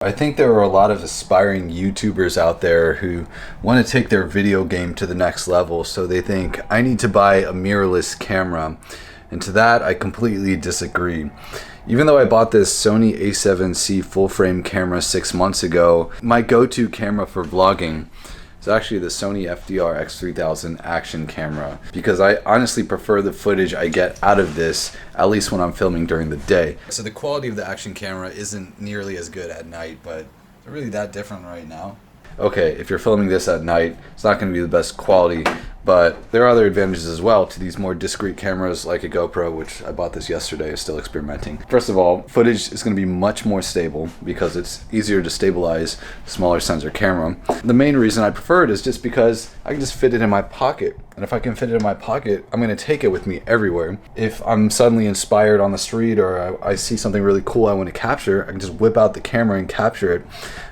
I think there are a lot of aspiring YouTubers out there who want to take their video game to the next level, so they think, I need to buy a mirrorless camera. And to that, I completely disagree. Even though I bought this Sony A7C full-frame camera 6 months ago, my go-to camera for vlogging is actually the Sony FDR X3000 action camera, because I honestly prefer the footage I get out of this, at least when I'm filming during the day. So the quality of the action camera isn't nearly as good at night, but they're really that different right now. Okay, if you're filming this at night, it's not going to be the best quality, but there are other advantages as well to these more discrete cameras like a GoPro, which I bought this yesterday, is still experimenting. First of all, footage is going to be much more stable because it's easier to stabilize a smaller sensor camera. The main reason I prefer it is just because I can just fit it in my pocket. And if I can fit it in my pocket, I'm going to take it with me everywhere. If I'm suddenly inspired on the street or I see something really cool I want to capture, I can just whip out the camera and capture it.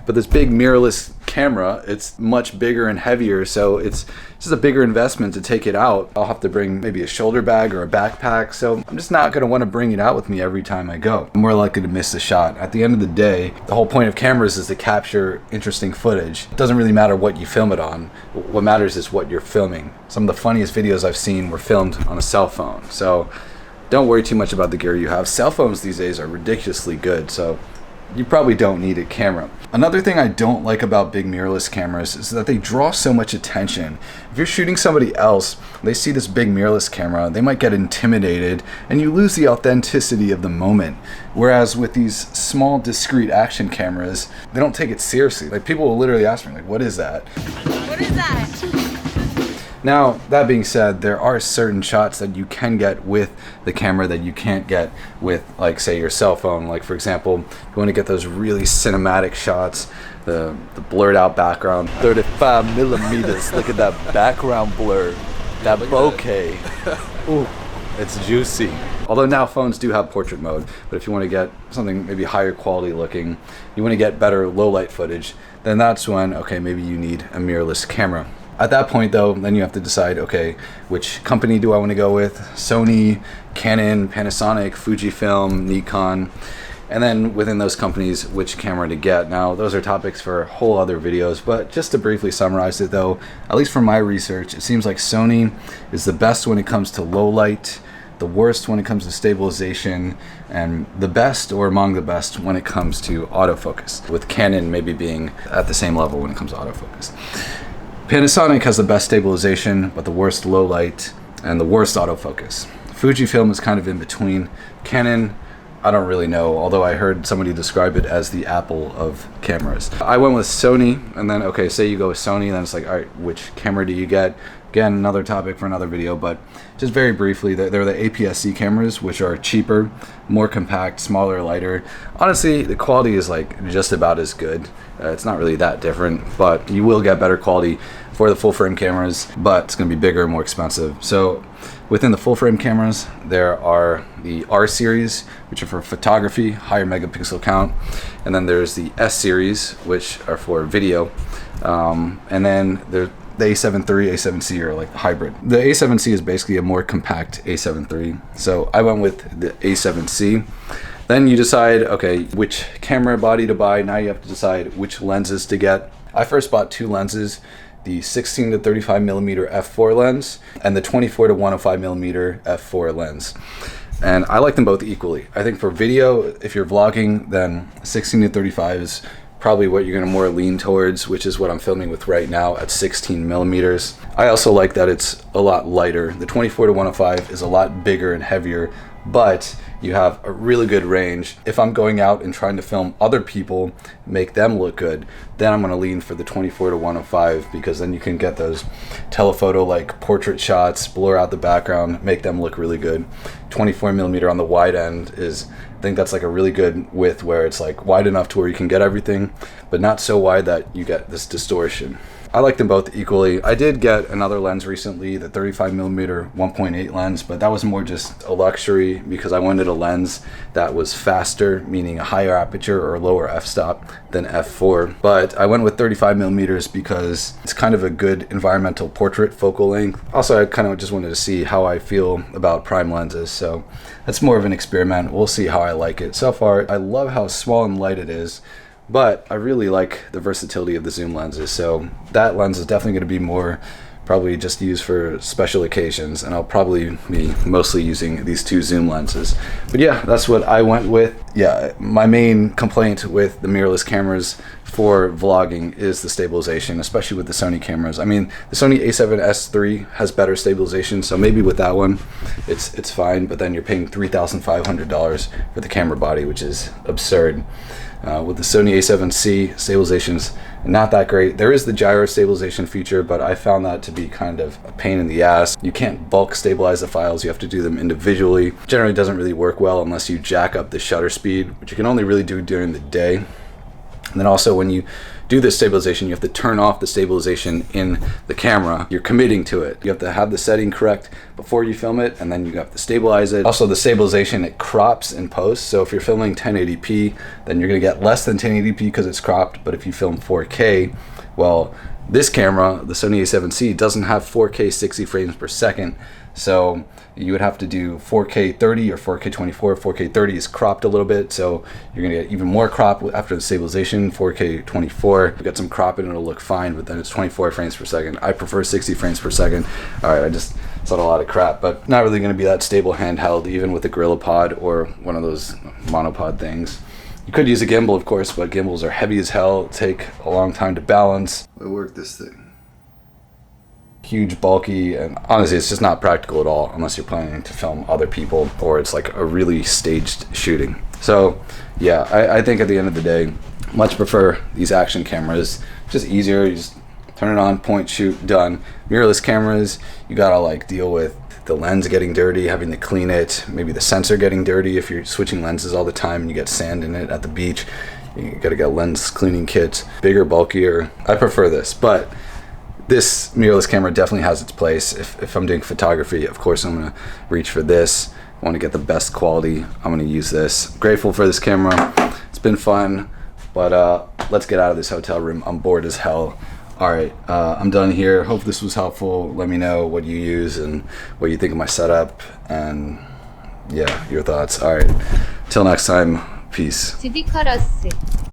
But this big mirrorless camera, it's much bigger and heavier, so it's just a bigger investment to take it out. I'll have to bring maybe a shoulder bag or a backpack, so I'm just not going to want to bring it out with me every time I go. I'm more likely to miss the shot. At the end of the day, the whole point of cameras is to capture interesting footage. It doesn't really matter what you film it on. What matters is what you're filming. Some of the funniest videos I've seen were filmed on a cell phone, so don't worry too much about the gear you have. Cell phones these days are ridiculously good, so you probably don't need a camera. Another thing I don't like about big mirrorless cameras is that they draw so much attention. If you're shooting somebody else, they see this big mirrorless camera, they might get intimidated and you lose the authenticity of the moment. Whereas with these small discrete action cameras, they don't take it seriously. Like, people will literally ask me, like, what is that? What is that? Now, that being said, there are certain shots that you can get with the camera that you can't get with, like, say, your cell phone. Like, for example, if you want to get those really cinematic shots, the blurred out background. 35 millimeters, look at that background blur, that bokeh. Ooh, it's juicy. Although now phones do have portrait mode, but if you want to get something maybe higher quality looking, you want to get better low light footage, then that's when, okay, maybe you need a mirrorless camera. At that point, though, then you have to decide, okay, which company do I want to go with? Sony, Canon, Panasonic, Fujifilm, Nikon, and then within those companies, which camera to get. Now, those are topics for whole other videos, but just to briefly summarize it, though, at least from my research, it seems like Sony is the best when it comes to low light, the worst when it comes to stabilization, and the best or among the best when it comes to autofocus, with Canon maybe being at the same level when it comes to autofocus. Panasonic has the best stabilization, but the worst low light and the worst autofocus. Fujifilm is kind of in between. Canon, I don't really know, although I heard somebody describe it as the Apple of cameras. I went with Sony, and then, okay, say you go with Sony, then it's like, all right, which camera do you get? Again, another topic for another video, but just very briefly, they're the APS-C cameras, which are cheaper, more compact, smaller, lighter. Honestly, the quality is like just about as good. It's not really that different, but you will get better quality for the full-frame cameras, but it's going to be bigger and more expensive. So within the full-frame cameras, there are the R series, which are for photography, higher megapixel count, and then there's the S series, which are for video, and then there's the A7 III, A7C are like the hybrid. The A7C is basically a more compact A7 III. So I went with the A7C. Then you decide, okay, which camera body to buy. Now you have to decide which lenses to get. I first bought two lenses, the 16 to 35 millimeter f4 lens and the 24 to 105 millimeter f4 lens. And I like them both equally. I think for video, if you're vlogging, then 16 to 35 is probably what you're going to more lean towards, which is what I'm filming with right now at 16 millimeters. I also like that it's a lot lighter. The 24 to 105 is a lot bigger and heavier, but you have a really good range. If I'm going out and trying to film other people, make them look good, then I'm going to lean for the 24 to 105, because then you can get those telephoto like portrait shots, blur out the background, make them look really good. 24 millimeter on the wide end is, I think that's like a really good width where it's like wide enough to where you can get everything, but not so wide that you get this distortion. I like them both equally. I did get another lens recently, the 35 millimeter 1.8 lens, but that was more just a luxury because I wanted a lens that was faster, meaning a higher aperture or lower f-stop than f4. But I went with 35 millimeters because it's kind of a good environmental portrait focal length. Also, I kind of just wanted to see how I feel about prime lenses, so that's more of an experiment. We'll see how I like it. So far, I love how small and light it is, but I really like the versatility of the zoom lenses. So that lens is definitely going to be more probably just used for special occasions, and I'll probably be mostly using these two zoom lenses. But yeah, that's what I went with. Yeah, my main complaint with the mirrorless cameras for vlogging is the stabilization, especially with the Sony cameras. I mean, the Sony A7S III has better stabilization, so maybe with that one it's fine, but then you're paying $3,500 for the camera body, which is absurd. With the Sony A7C, stabilization's not that great. There is the gyro stabilization feature, but I found that to be kind of a pain in the ass. You can't bulk stabilize the files, you have to do them individually. Generally doesn't really work well unless you jack up the shutter speed, which you can only really do during the day. And then also when you do this stabilization, you have to turn off the stabilization in the camera. You're committing to it. You have to have the setting correct before you film it, and then you have to stabilize it. Also, the stabilization, it crops in post. So if you're filming 1080p, then you're gonna get less than 1080p because it's cropped. But if you film 4K, well, this camera, the Sony A7C, doesn't have 4K 60 frames per second. So you would have to do 4K 30 or 4K 24. 4K 30 is cropped a little bit, so you're gonna get even more crop after the stabilization. 4K 24, you get some crop and it'll look fine, but then it's 24 frames per second. I prefer 60 frames per second. All right, I just said a lot of crap, but not really gonna be that stable handheld, even with a GorillaPod or one of those monopod things. You could use a gimbal, of course, but gimbals are heavy as hell, take a long time to balance. I work this thing. Huge, bulky, and honestly it's just not practical at all unless you're planning to film other people or it's like a really staged shooting. So yeah, I think at the end of the day, much prefer these action cameras. Just easier, you just turn it on, point, shoot, done. Mirrorless cameras, you gotta like deal with the lens getting dirty, having to clean it, maybe the sensor getting dirty if you're switching lenses all the time and you get sand in it at the beach. You gotta get lens cleaning kits. Bigger, bulkier. I prefer this, but this mirrorless camera definitely has its place. If I'm doing photography, of course I'm gonna reach for this. I wanna get the best quality, I'm gonna use this. Grateful for this camera, it's been fun, but let's get out of this hotel room. I'm bored as hell. All right, I'm done here. Hope this was helpful. Let me know what you use and what you think of my setup, and yeah, your thoughts. All right, till next time, peace. dispersed.